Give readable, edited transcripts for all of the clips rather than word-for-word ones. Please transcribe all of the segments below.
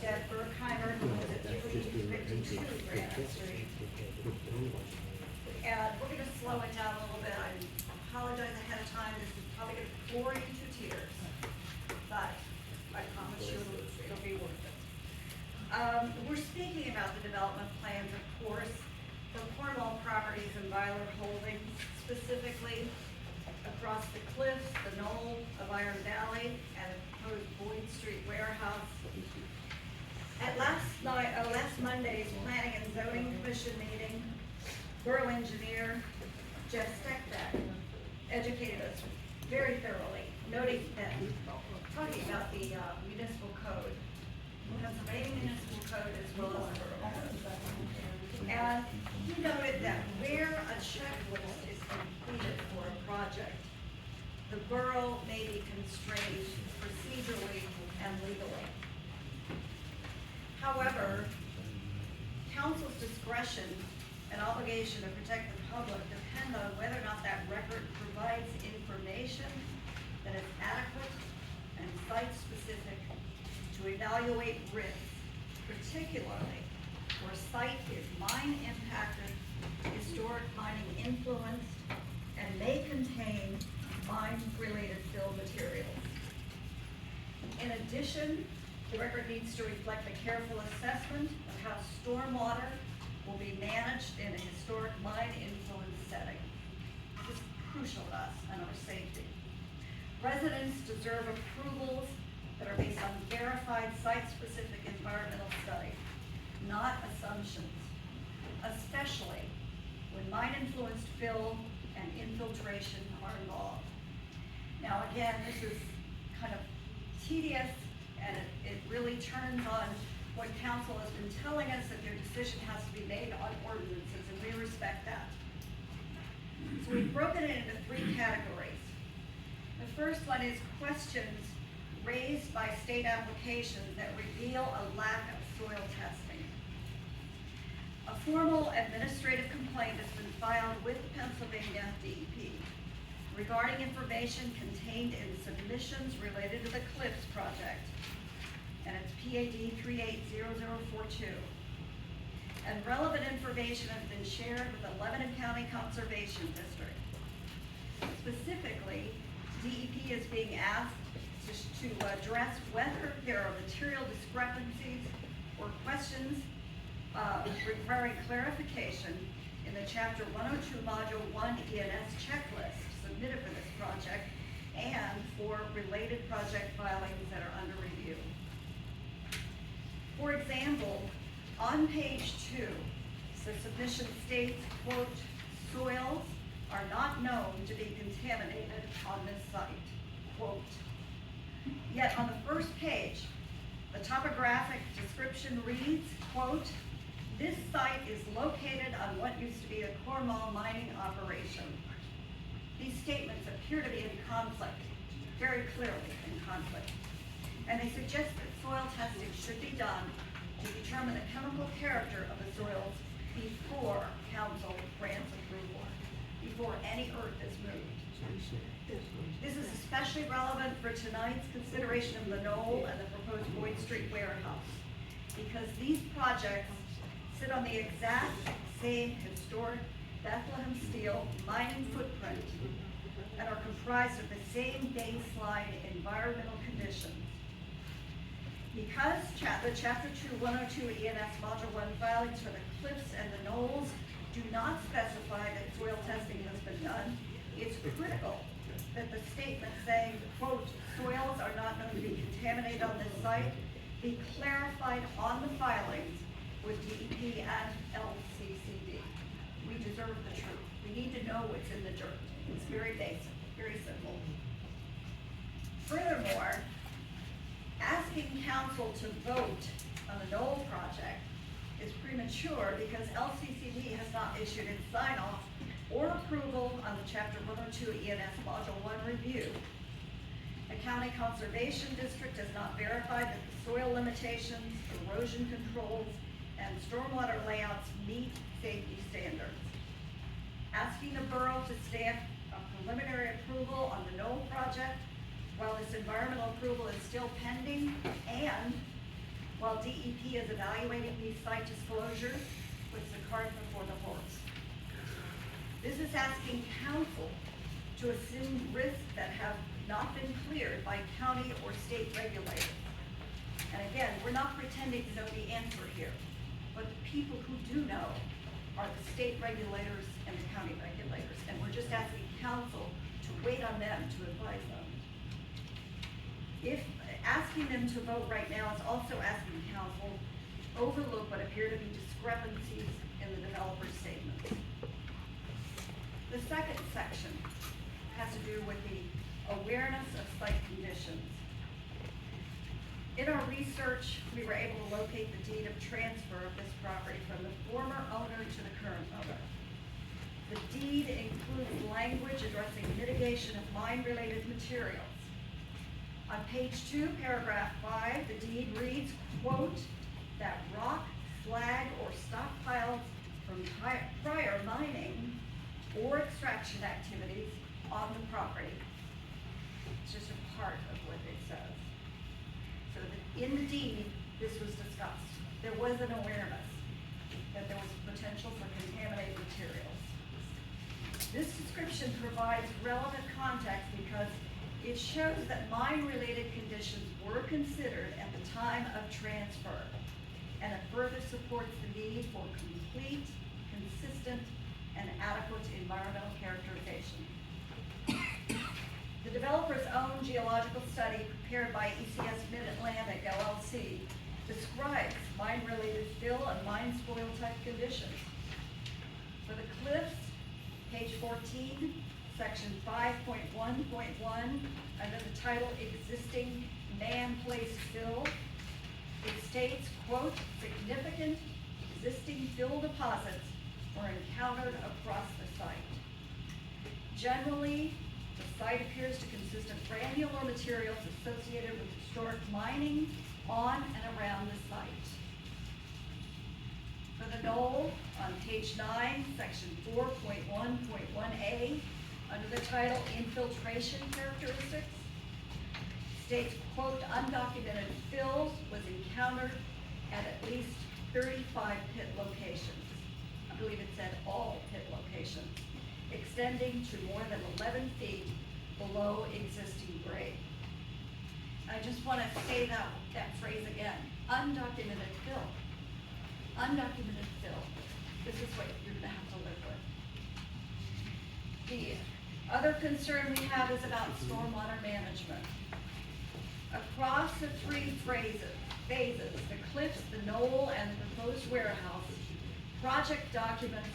Deb Berkheimer, who lives at 352 Granite Street. And we're gonna slow it down a little bit. I apologize ahead of time. This is probably gonna bore you to tears, but I promise you it'll be worth it. We're speaking about the development plans, of course, for Cornwall Properties and Byler Holdings, specifically across the cliffs, the knoll of Iron Valley, and the proposed Boyd Street warehouse. At last Monday's Planning and Zoning Commission meeting, Borough Engineer Jeff Steckbeck educated us very thoroughly, noting that, talking about the municipal code, Pennsylvania municipal code as well as Borough. And he noted that where a checklist is completed for a project, the borough may be constrained procedurally and legally. However, council's discretion and obligation to protect the public depend on whether or not that record provides information that is adequate and site-specific to evaluate risks, particularly where site is mine impacted, historic mining influenced, and may contain mine-related fill materials. In addition, the record needs to reflect a careful assessment of how stormwater will be managed in a historic mine influence setting. This is crucial to us and our safety. Residents deserve approvals that are based on verified site-specific environmental study, not assumptions, especially when mine-influenced fill and infiltration are involved. Now again, this is kind of tedious, and it really turns on what council has been telling us, that their decision has to be made on ordinances, and we respect that. So we've broken it into 3 categories. The first one is questions raised by state applications that reveal a lack of soil testing. A formal administrative complaint has been filed with the Pennsylvania DEP regarding information contained in submissions related to the Cliffs project, and it's PAD 380042. And relevant information has been shared with the Lebanon County Conservation District. Specifically, DEP is being asked to address whether there are material discrepancies or questions requiring clarification in the Chapter 102 Module 1 ENS checklist submitted for this project and for related project filings that are under review. For example, on page 2, the submission states, quote, soils are not known to be contaminated on this site, quote. Yet on the first page, the topographic description reads, quote, this site is located on what used to be a Cornwall mining operation. These statements appear to be in conflict, very clearly in conflict. And they suggest that soil testing should be done to determine the chemical character of the soils before council grants approval, before any earth is moved. This is especially relevant for tonight's consideration of the knoll and the proposed Boyd Street warehouse, because these projects sit on the exact same historic Bethlehem steel mining footprint and are comprised of the same baseline environmental conditions. Because the Chapter 2 102 ENS Module 1 filings for the cliffs and the knolls do not specify that soil testing has been done, it's critical that the statement saying, quote, soils are not known to be contaminated on this site be clarified on the filings with DEP and LCCD. We deserve the truth. We need to know what's in the dirt. It's very basic, very simple. Furthermore, asking council to vote on the knoll project is premature because LCCD has not issued its sign-off or approval on the Chapter 102 ENS Module 1 review. The County Conservation District has not verified that the soil limitations, erosion controls, and stormwater layouts meet safety standards. Asking the borough to stamp a preliminary approval on the knoll project while this environmental approval is still pending, and while DEP is evaluating these site disclosures, puts the cart before the horse. This is asking council to assume risks that have not been cleared by county or state regulators. And again, we're not pretending to know the answer here, but the people who do know are the state regulators and the county regulators, and we're just asking council to wait on them to advise them. If asking them to vote right now is also asking council overlook what appear to be discrepancies in the developer's statements. The second section has to do with the awareness of site conditions. In our research, we were able to locate the deed of transfer of this property from the former owner to the current owner. The deed includes language addressing mitigation of mine-related materials. On page 2, paragraph 5, the deed reads, quote, that rock, slag, or stockpiles from prior mining or extraction activities on the property. It's just a part of what it says. So in the deed, this was discussed. There was an awareness that there was potential for contaminated materials. This description provides relevant context because it shows that mine-related conditions were considered at the time of transfer, and it further supports the need for complete, consistent, and adequate environmental characterization. The developer's own geological study prepared by ECS Mid-Atlantic LLC describes mine-related fill and mine spoil type conditions. For the cliffs, page 14, section 5.1.1, under the title Existing Man-Placed Fill, it states, quote, significant existing fill deposits were encountered across the site. Generally, the site appears to consist of granular materials associated with historic mining on and around the site. For the knoll, on page 9, section 4.1.1a, under the title Infiltration Characteristics, states, quote, undocumented fills was encountered at least 35 pit locations. I believe it said all pit locations, extending to more than 11 feet below existing grade. I just want to say that phrase again, undocumented fill. Undocumented fill. This is what you're going to have to live with. The other concern we have is about stormwater management. Across the three phases, the cliffs, the knoll, and the proposed warehouse, project documents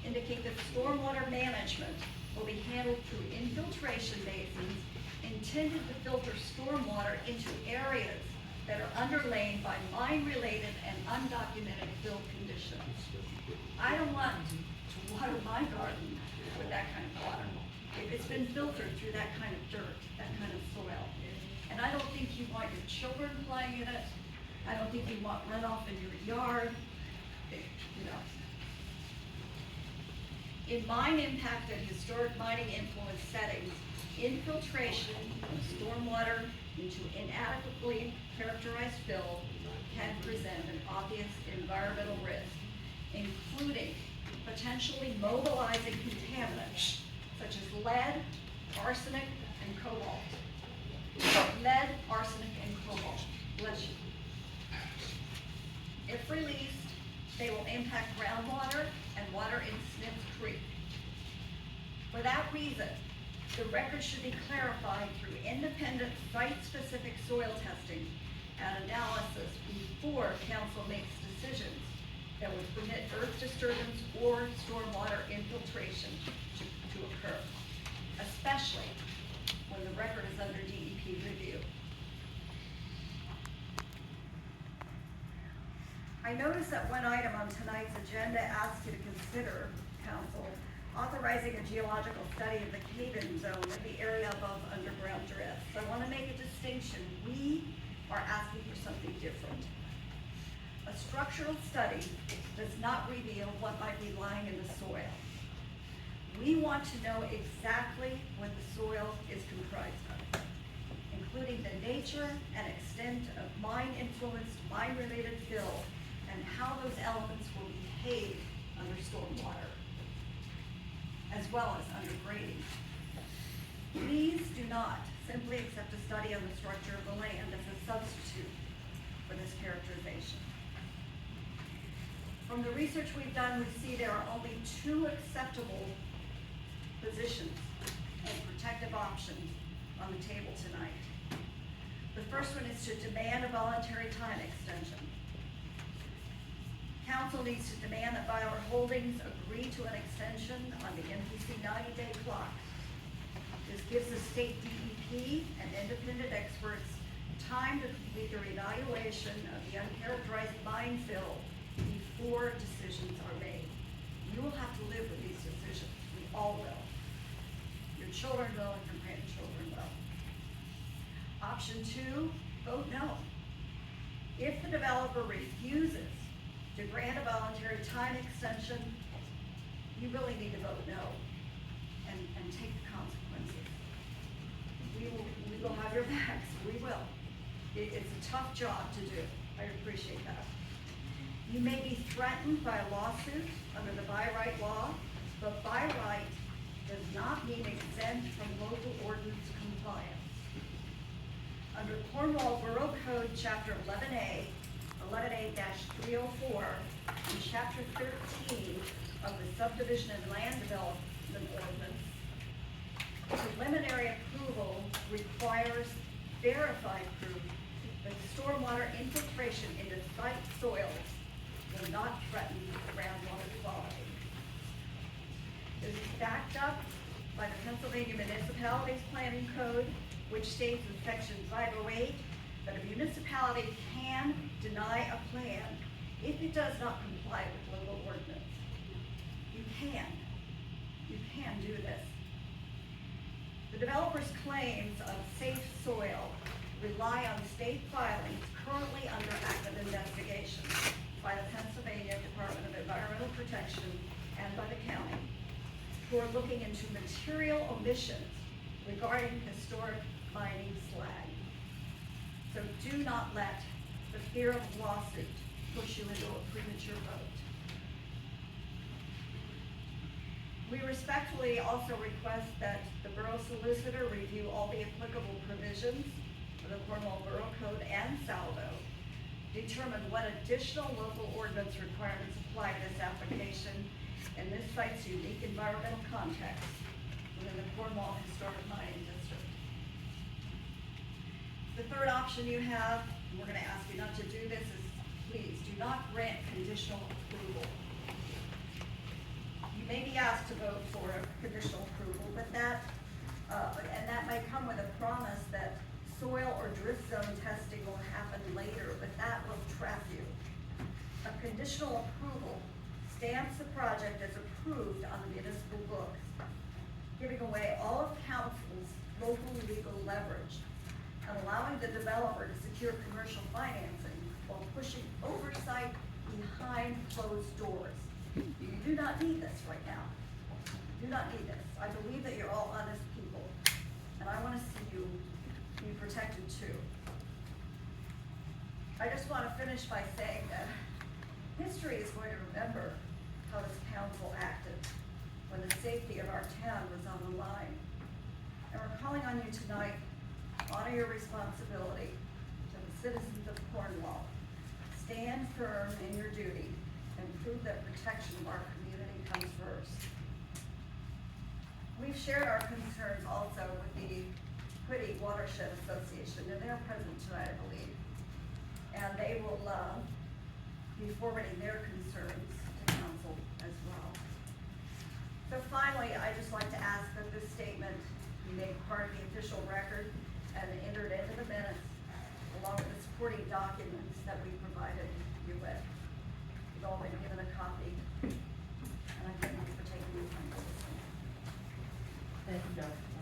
indicate that stormwater management will be handled through infiltration basins intended to filter stormwater into areas that are underlain by mine-related and undocumented fill conditions. I don't want to water my garden with that kind of water if it's been filtered through that kind of dirt, that kind of soil. And I don't think you want your children playing in it. I don't think you want runoff in your yard, you know. In mine-impacted historic mining influence settings, infiltration of stormwater into inadequately characterized fill can present an obvious environmental risk, including potentially mobilizing contaminants such as lead, arsenic, and cobalt. Lead, arsenic, and cobalt. Bless you. If released, they will impact groundwater and water in Smith Creek. For that reason, the record should be clarified through independent site-specific soil testing and analysis before council makes decisions that would permit earth disturbance or stormwater infiltration to occur, especially when the record is under DEP review. I noticed that one item on tonight's agenda asks you to consider, council, authorizing a geological study of the cave-in zone of the area above underground drifts. I want to make a distinction. We are asking for something different. A structural study does not reveal what might be lying in the soil. We want to know exactly what the soil is comprised of, including the nature and extent of mine-influenced, mine-related fill, and how those elements will behave under stormwater, as well as under grading. Please do not simply accept a study on the structure of the land as a substitute for this characterization. From the research we've done, we see there are only two acceptable positions and protective options on the table tonight. The first one is to demand a voluntary time extension. Council needs to demand that Byler Holdings agree to an extension on the MPC 90-day clock. This gives the state DEP and independent experts time to complete their evaluation of the uncharacterized mine fill before decisions are made. You will have to live with these decisions. We all will. Your children will and your grandchildren will. Option two, vote no. If the developer refuses to grant a voluntary time extension, you really need to vote no and take the consequences. We will have your backs, we will. It's a tough job to do, I appreciate that. You may be threatened by a lawsuit under the by right law, but by right does not mean exempt from local ordinance compliance. Under Cornwall Borough Code, Chapter 11A, 11A-304, and Chapter 13 of the Subdivision and Land Development Ordinance, preliminary approval requires verified proof that stormwater infiltration into site soils will not threaten groundwater quality. It is backed up by the Pennsylvania Municipalities Planning Code, which states in Section 508 that a municipality can deny a plan if it does not comply with local ordinance. You can do this. The developer's claims of safe soil rely on state filings currently under active investigation by the Pennsylvania Department of Environmental Protection and by the county, who are looking into material omissions regarding historic mining slag. So do not let the fear of lawsuit push you into a premature vote. We respectfully also request that the Borough Solicitor review all the applicable provisions of the Cornwall Borough Code and Salvo, determine what additional local ordinance requirements apply to this application in this site's unique environmental context within the Cornwall Historic Mining District. The third option you have, and we're going to ask you not to do this, is please do not grant conditional approval. You may be asked to vote for a conditional approval, but that may come with a promise that soil or drift zone testing will happen later, but that will trap you. A conditional approval stamps the project as approved on the municipal books, giving away all of council's local legal leverage and allowing the developer to secure commercial financing while pushing oversight behind closed doors. You do not need this right now. You do not need this. I believe that you're all honest people, and I want to see you be protected too. I just want to finish by saying that history is going to remember how this council acted when the safety of our town was on the line. And we're calling on you tonight, honor your responsibility to the citizens of Cornwall. Stand firm in your duty and prove that protection of our community comes first. We've shared our concerns also with the Quiddy Watershed Association, and they're present tonight, I believe. And they will be forwarding their concerns to council as well. So finally, I'd just like to ask that this statement be made part of the official record and entered into the minutes, along with the supporting documents that we provided you with. You've all been given a copy, and I thank you for taking the time to listen. Thank you, Dr.